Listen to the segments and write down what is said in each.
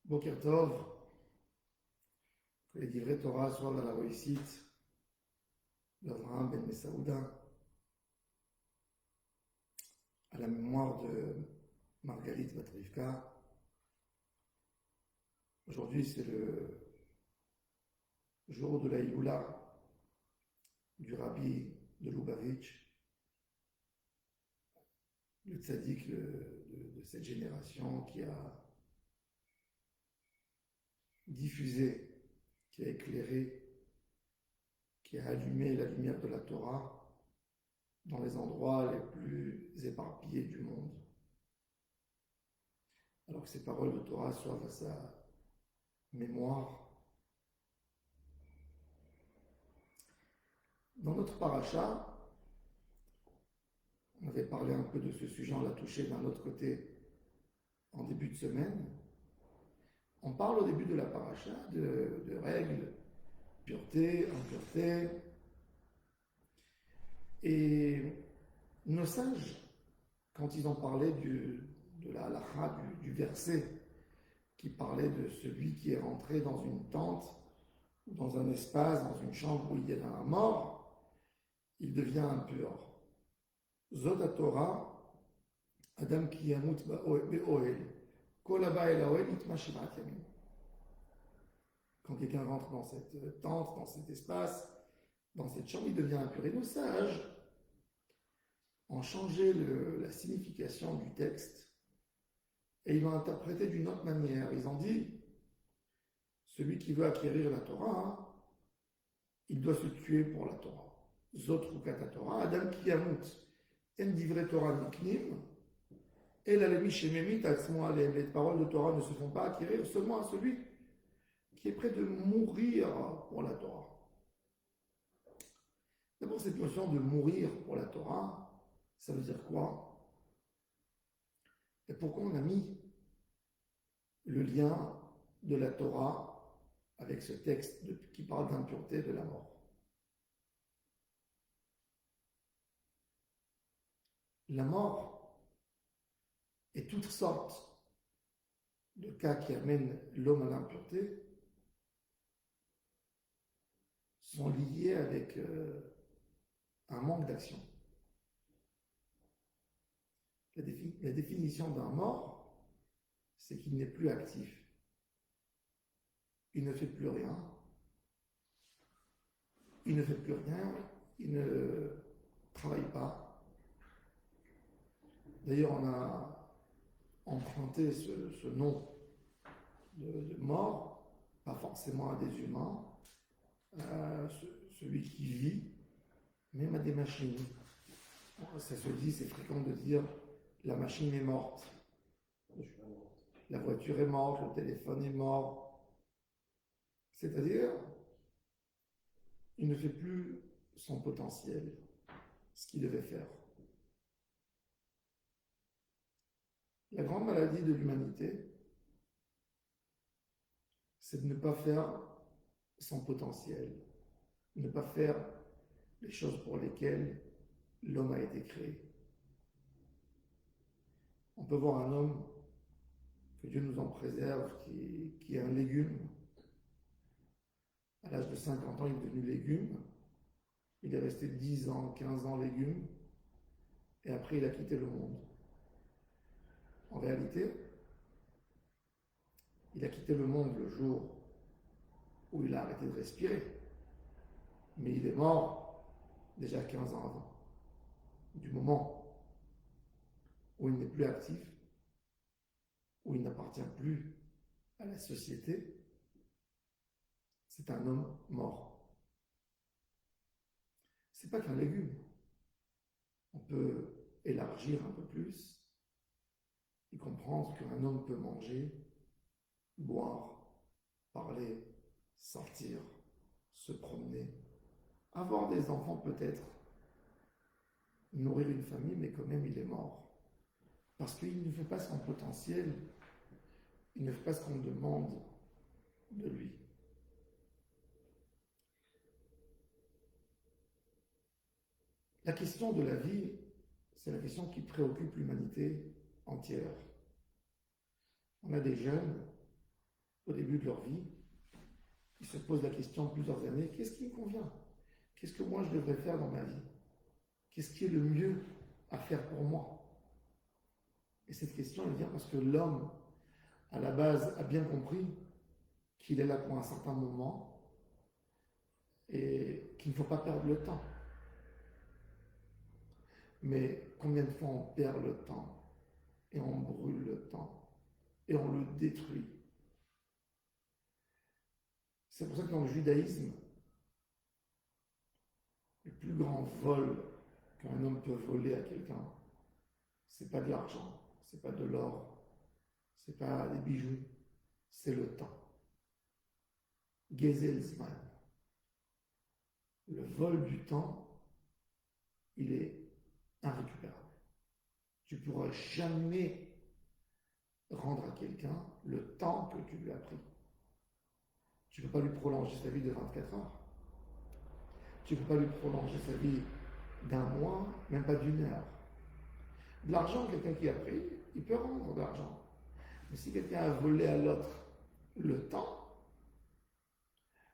Boker Tov, que les livrets Torah soient dans la réussite d'Avraham Ben Messaouda, à la mémoire de Margalit Batrivka. Aujourd'hui, c'est le jour de la Iloula du Rabbi de Lubavitch, le tzaddik de cette génération qui a diffusé, qui a éclairé, qui a allumé la lumière de la Torah dans les endroits les plus éparpillés du monde. Alors que ces paroles de Torah soient à sa mémoire. Dans notre paracha, on avait parlé un peu de ce sujet, on l'a touché d'un autre côté en début de semaine. On parle au début de la paracha de règles, pureté, impureté. Et nos sages, quand ils ont parlé de la halakha, du verset qui parlait de celui qui est rentré dans une tente, ou dans un espace, dans une chambre où il y a un mort, il devient impur. Zot Torah, Adam ki yamut be'oel, kol haba el haoel yitma shiv'at yamim. Quand quelqu'un rentre dans cette tente, dans cet espace, dans cette chambre, il devient impur. Et nos sages ont changé la signification du texte et ils l'ont interprété d'une autre manière. Ils ont dit, celui qui veut acquérir la Torah, il doit se tuer pour la Torah. Zot rukat Torah, Adam ki yamut, en divrei Torah niknim, et la lemi shememit atzmo alem. Les paroles de Torah ne se font pas acquérir seulement à celui qui est prêt de mourir pour la Torah. D'abord, cette notion de mourir pour la Torah, ça veut dire quoi? Et pourquoi on a mis le lien de la Torah avec ce texte qui parle d'impureté de la mort? La mort et toutes sortes de cas qui amènent l'homme à l'impureté sont liés avec un manque d'action. La définition d'un mort, c'est qu'il n'est plus actif. Il ne fait plus rien. Il ne fait plus rien. Il ne travaille pas. D'ailleurs, on a emprunté ce nom de mort, pas forcément à des humains, celui qui vit, même à des machines. Ça se dit, c'est fréquent de dire la machine est morte, la voiture est morte, le téléphone est mort. C'est-à-dire, il ne fait plus son potentiel, ce qu'il devait faire. La grande maladie de l'humanité, c'est de ne pas faire son potentiel, ne pas faire les choses pour lesquelles l'homme a été créé. On peut voir un homme, que Dieu nous en préserve, qui est un légume. À l'âge de 50 ans, il est devenu légume. Il est resté 10 ans, 15 ans légume. Et après, il a quitté le monde. En réalité, il a quitté le monde le jour où il a arrêté de respirer. Mais il est mort déjà 15 ans avant. Du moment où il n'est plus actif, où il n'appartient plus à la société, c'est un homme mort. C'est pas qu'un légume. On peut élargir un peu plus et comprendre qu'un homme peut manger, boire, parler, sortir, se promener, avoir des enfants peut-être, nourrir une famille, mais quand même il est mort. Parce qu'il ne fait pas son potentiel, il ne fait pas ce qu'on demande de lui. La question de la vie, c'est la question qui préoccupe l'humanité entière. On a des jeunes au début de leur vie, ils se posent la question plusieurs années, qu'est-ce qui me convient? Qu'est-ce que moi je devrais faire dans ma vie? Qu'est-ce qui est le mieux à faire pour moi? Et cette question, elle vient parce que l'homme, à la base, a bien compris qu'il est là pour un certain moment et qu'il ne faut pas perdre le temps. Mais combien de fois on perd le temps et on brûle le temps et on le détruit? C'est pour ça que dans le judaïsme, le plus grand vol qu'un homme peut voler à quelqu'un, c'est pas de l'argent, c'est pas de l'or, c'est pas des bijoux, c'est le temps. Gezelsman. Le vol du temps, il est irrécupérable. Tu ne pourras jamais rendre à quelqu'un le temps que tu lui as pris. Tu ne peux pas lui prolonger sa vie de 24 heures. Tu ne peux pas lui prolonger sa vie d'un mois, même pas d'une heure. De l'argent, quelqu'un qui a pris, il peut rendre de l'argent. Mais si quelqu'un a volé à l'autre le temps,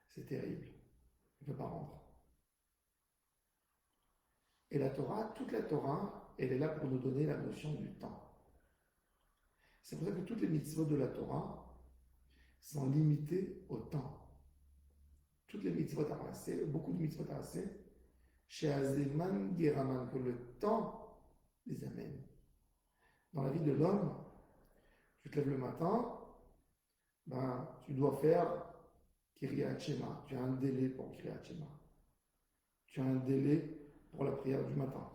c'est terrible. Il ne peut pas rendre. Et la Torah, toute la Torah, elle est là pour nous donner la notion du temps. C'est pour ça que toutes les mitzvot de la Torah sont limitées au temps. Toutes les mitzvot arasées, beaucoup de mitzvot arasées, chez Azeman Geraman, que le temps les amène. Dans la vie de l'homme, tu te lèves le matin, tu dois faire Kiryat Shema. Tu as un délai pour Kiryat Shema. Tu as un délai pour la prière du matin.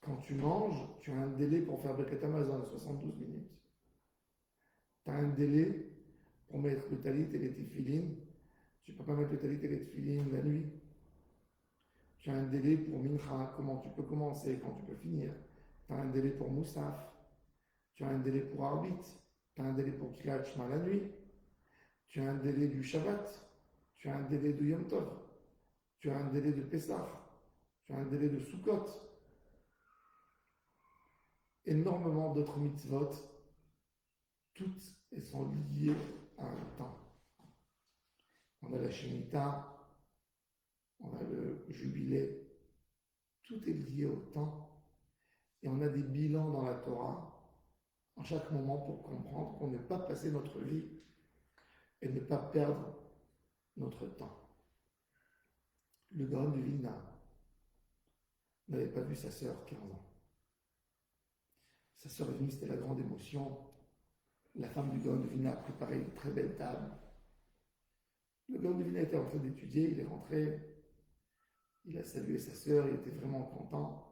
Quand tu manges, tu as un délai pour faire Birkat Hamazon, 72 minutes. Tu as un délai pour mettre le talit et les tefilines. Tu ne peux pas mettre le talit et les tefilines la nuit. Tu as un délai pour Mincha, comment tu peux commencer, quand tu peux finir. Tu as un délai pour Moussaf. Tu as un délai pour Arbit. Tu as un délai pour Kiryat Shema la nuit. Tu as un délai du Shabbat. Tu as un délai de Yom Tov. Tu as un délai de Pessah. Tu as un délai de Sukkot. Énormément d'autres mitzvot. Toutes elles sont liées à un temps. On a la Shemitah, on a le jubilé. Tout est lié au temps. Et on a des bilans dans la Torah en chaque moment pour comprendre qu'on ne pas passer notre vie et ne pas perdre notre temps. Le Gaon de Vilna n'avait pas vu sa sœur 15 ans. Sa sœur est venue, c'était la grande émotion. La femme du Gaon de Vilna a préparé une très belle table. Le Gaon de Vilna était en train d'étudier, il est rentré, il a salué sa sœur, il était vraiment content.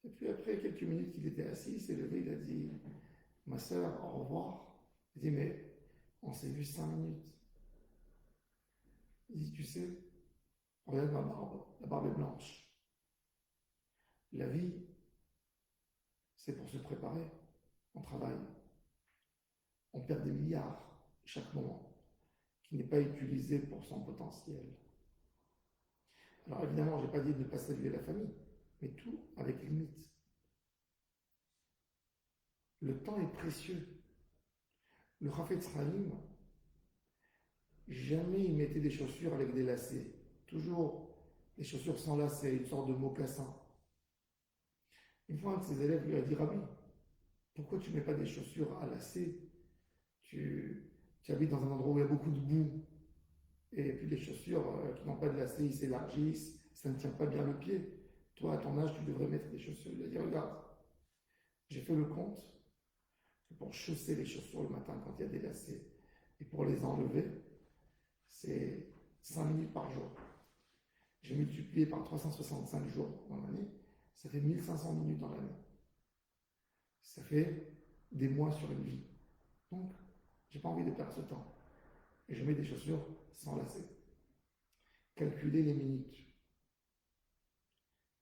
Et puis après quelques minutes qu'il était assis, il s'est levé, il a dit « Ma sœur, au revoir ». Il dit « Mais on s'est vu 5 minutes ». Il dit « Tu sais, regarde ma barbe, la barbe est blanche. La vie, c'est pour se préparer. On travaille. On perd des milliards chaque moment qui n'est pas utilisé pour son potentiel. Alors évidemment, je n'ai pas dit de ne pas saluer la famille, mais tout avec limite. Le temps est précieux. Le Chafetz Chaim, jamais il mettait des chaussures avec des lacets. Toujours des chaussures sans lacets, une sorte de mocassin. Une fois, un de ses élèves lui a dit « Rabbi, pourquoi tu ne mets pas des chaussures à lacets? Tu habites dans un endroit où il y a beaucoup de boue. Et puis les chaussures qui n'ont pas de lacets, ils s'élargissent, ça ne tient pas bien le pied. Toi, à ton âge, tu devrais mettre des chaussures. » Il a dit « Regarde, j'ai fait le compte. Pour chausser les chaussures le matin quand il y a des lacets et pour les enlever, c'est 5 minutes par jour. J'ai multiplié par 365 jours dans l'année, ça fait 1500 minutes dans l'année. Ça fait des mois sur une vie. Donc, j'ai pas envie de perdre ce temps. Et je mets des chaussures sans lacets. Calculer les minutes.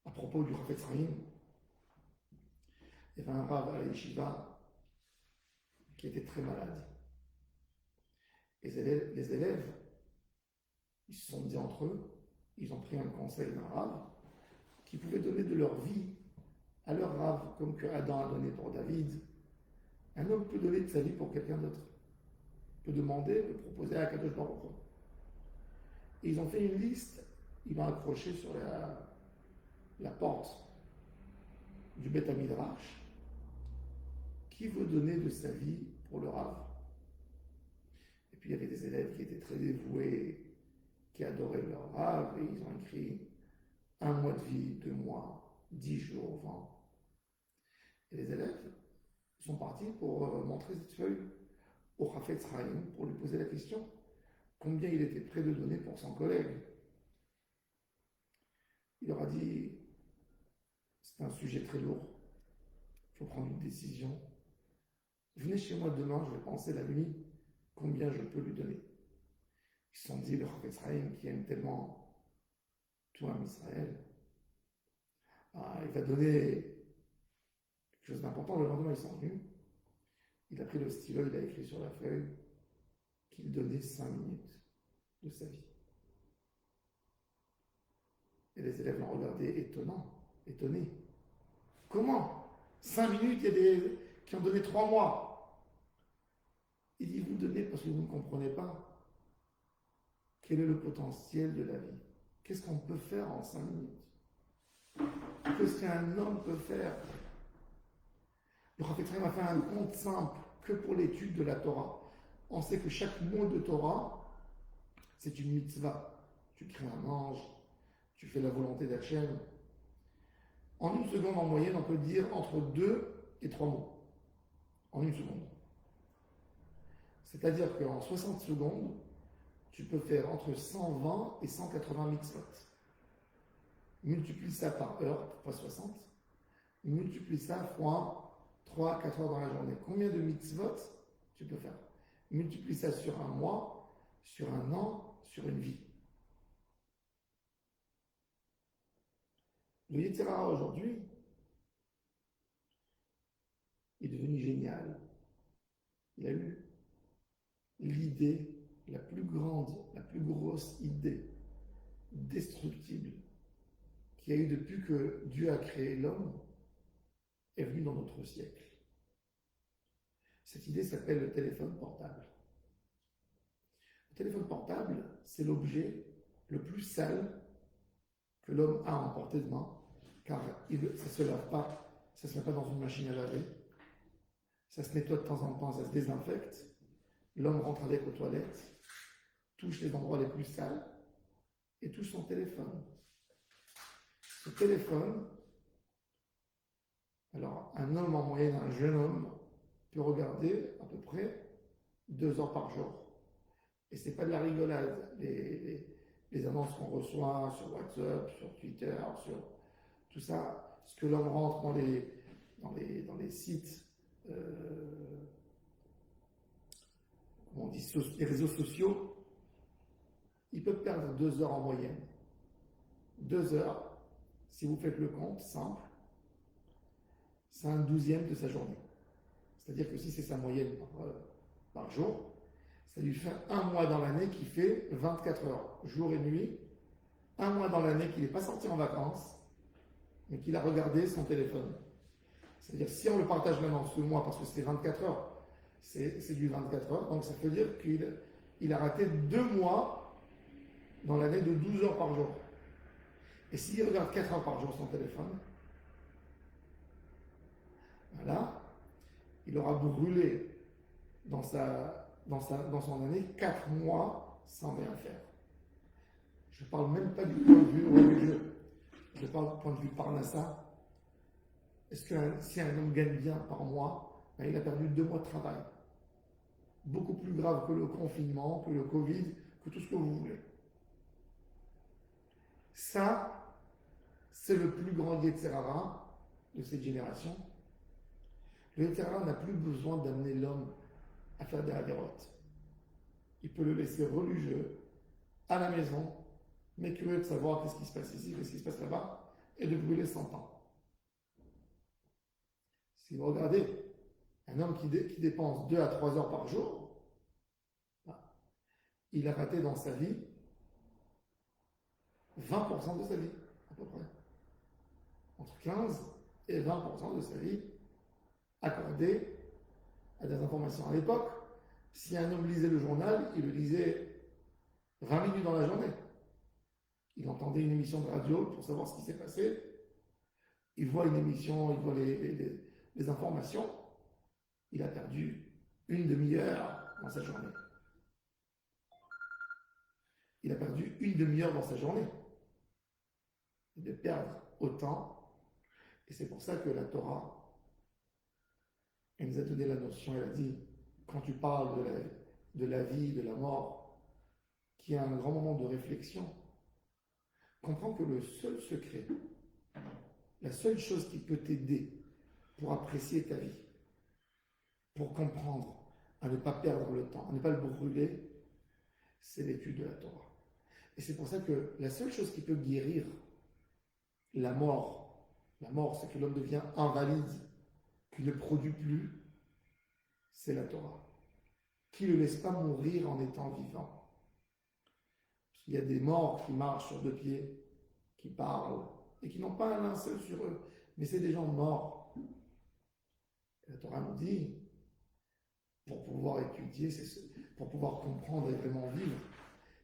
À propos du Chafetz Chaim, il y avait un rav à la yeshiva qui était très malade. Et les élèves, ils se sont dit entre eux, ils ont pris un conseil d'un rav qui pouvait donner de leur vie à leur rav, comme que Adam a donné pour David. Un homme peut donner de sa vie pour quelqu'un d'autre. peut demander, peut proposer à Kadosh Baruch Hu. Et ils ont fait une liste, ils l'ont accroché sur la porte du Beth Midrash. Qui veut donner de sa vie pour le Rav? Et puis il y avait des élèves qui étaient très dévoués, qui adoraient leur Rav, et ils ont écrit 1 mois de vie, 2 mois, 10 jours, 20. Et les élèves sont partis pour montrer cette feuille au Chafetz Chaim pour lui poser la question combien il était prêt de donner pour son collègue. Il leur a dit c'est un sujet très lourd, il faut prendre une décision. Venez chez moi demain, je vais penser la nuit combien je peux lui donner. Ils se sont dit le Chafetz Chaim qui aime tellement tout un Israël, il va donner quelque chose d'important. Le lendemain, ils sont venus. Il a pris le stylo, il a écrit sur la feuille qu'il donnait 5 minutes de sa vie. Et les élèves l'ont regardé étonnés. Comment 5 minutes, il y a des qui ont donné 3 mois. Il dit, vous donnez parce que vous ne comprenez pas quel est le potentiel de la vie. Qu'est-ce qu'on peut faire en 5 minutes? Qu'est-ce qu'un homme peut faire? Le Chafetz Chaim a fait un compte simple que pour l'étude de la Torah. On sait que chaque mot de Torah, c'est une mitzvah. Tu crées un ange, tu fais la volonté d'Hachem. En 1 seconde en moyenne, on peut dire entre 2 et 3 mots. En 1 seconde. C'est-à-dire qu'en 60 secondes, tu peux faire entre 120 et 180 mitzvot. Multiplie ça par heure, fois 60. Multiplie ça fois 3-4 heures dans la journée. Combien de mitzvot tu peux faire? Multiplie ça sur un mois, sur un an, sur une vie. Le Yetzer Hara aujourd'hui est devenu génial. Il a eu l'idée, la plus grande, la plus grosse idée destructible qu'il y a eu depuis que Dieu a créé l'homme est venue dans notre siècle. Cette idée s'appelle le téléphone portable. Le téléphone portable, c'est l'objet le plus sale que l'homme a en portée de main, car ça ne se lave pas, ça ne se met pas dans une machine à laver, ça se nettoie de temps en temps, ça se désinfecte. L'homme rentre avec aux toilettes, touche les endroits les plus sales et touche son téléphone. Ce téléphone, alors un homme en moyenne, un jeune homme, peut regarder à peu près 2 heures par jour. Et ce n'est pas de la rigolade. Les annonces qu'on reçoit sur WhatsApp, sur Twitter, sur tout ça, ce que l'homme rentre dans les sites, comment on dit, les réseaux sociaux, il peut perdre 2 heures en moyenne. 2 heures, si vous faites le compte, simple, c'est 1/12 de sa journée. C'est-à-dire que si c'est sa moyenne par jour, ça lui fait 1 mois dans l'année qui fait 24 heures, jour et nuit. 1 mois dans l'année qu'il n'est pas sorti en vacances, mais qu'il a regardé son téléphone. C'est-à-dire si on le partage maintenant ce mois, parce que c'est 24 heures, c'est du 24 heures, donc ça veut dire qu'il a raté 2 mois dans l'année de 12 heures par jour. Et s'il regarde 4 heures par jour son téléphone, voilà, il aura brûlé dans son année 4 mois sans rien faire. Je ne parle même pas du point de vue religieux. Je parle du point de vue parnassa. Est-ce que si un homme gagne bien par mois, ben il a perdu 2 mois de travail. Beaucoup plus grave que le confinement, que le Covid, que tout ce que vous voulez. Ça, c'est le plus grand Yetzer Hara de cette génération. Le Yetzer Hara n'a plus besoin d'amener l'homme à faire des avérotes. Il peut le laisser religieux, à la maison, mais curieux de savoir qu'est-ce qui se passe ici, qu'est-ce qui se passe là-bas, et de brûler son temps. Si vous regardez un homme qui dépense 2 à 3 heures par jour, il a raté dans sa vie 20% de sa vie, à peu près. Entre 15 et 20% de sa vie accordée à des informations. À l'époque, Si un homme lisait le journal, il le lisait 20 minutes dans la journée. Il entendait une émission de radio pour savoir ce qui s'est passé. Il voit une émission, il voit les informations. Il a perdu une demi-heure dans sa journée. Il a perdu une demi-heure dans sa journée. Et de perdre autant. Et c'est pour ça que la Torah, elle nous a donné la notion, elle a dit, quand tu parles de la vie, de la mort, qui est un grand moment de réflexion, comprends que le seul secret, la seule chose qui peut t'aider pour apprécier ta vie, pour comprendre, à ne pas perdre le temps, à ne pas le brûler, c'est l'étude de la Torah. Et c'est pour ça que la seule chose qui peut guérir la mort, c'est que l'homme devient invalide, qu'il ne produit plus, c'est la Torah. Qui ne le laisse pas mourir en étant vivant. Parce qu'il y a des morts qui marchent sur deux pieds, qui parlent, et qui n'ont pas un linceul sur eux, mais c'est des gens morts. Et la Torah nous dit, pour pouvoir étudier, pour pouvoir comprendre et vraiment vivre,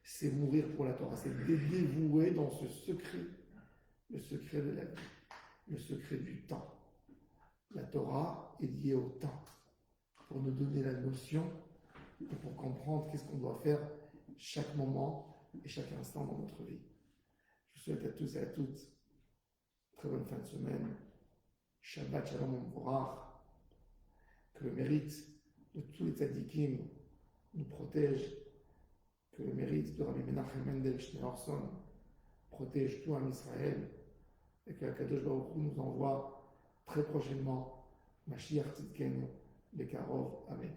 c'est mourir pour la Torah, c'est dévouer dans ce secret, le secret de la vie, le secret du temps. La Torah est liée au temps, pour nous donner la notion, et pour comprendre qu'est-ce qu'on doit faire chaque moment et chaque instant dans notre vie. Je vous souhaite à tous et à toutes très bonne fin de semaine. Shabbat Shalom Mevorach. Que le mérite de tous les tzadikim nous protège. Que le mérite de Rabbi Menachem Mendel Schneerson protège tout un Israël. Et que Akadosh Baruch Hu nous envoie très prochainement Mashiach Tzidkenu Bekarov. Amen.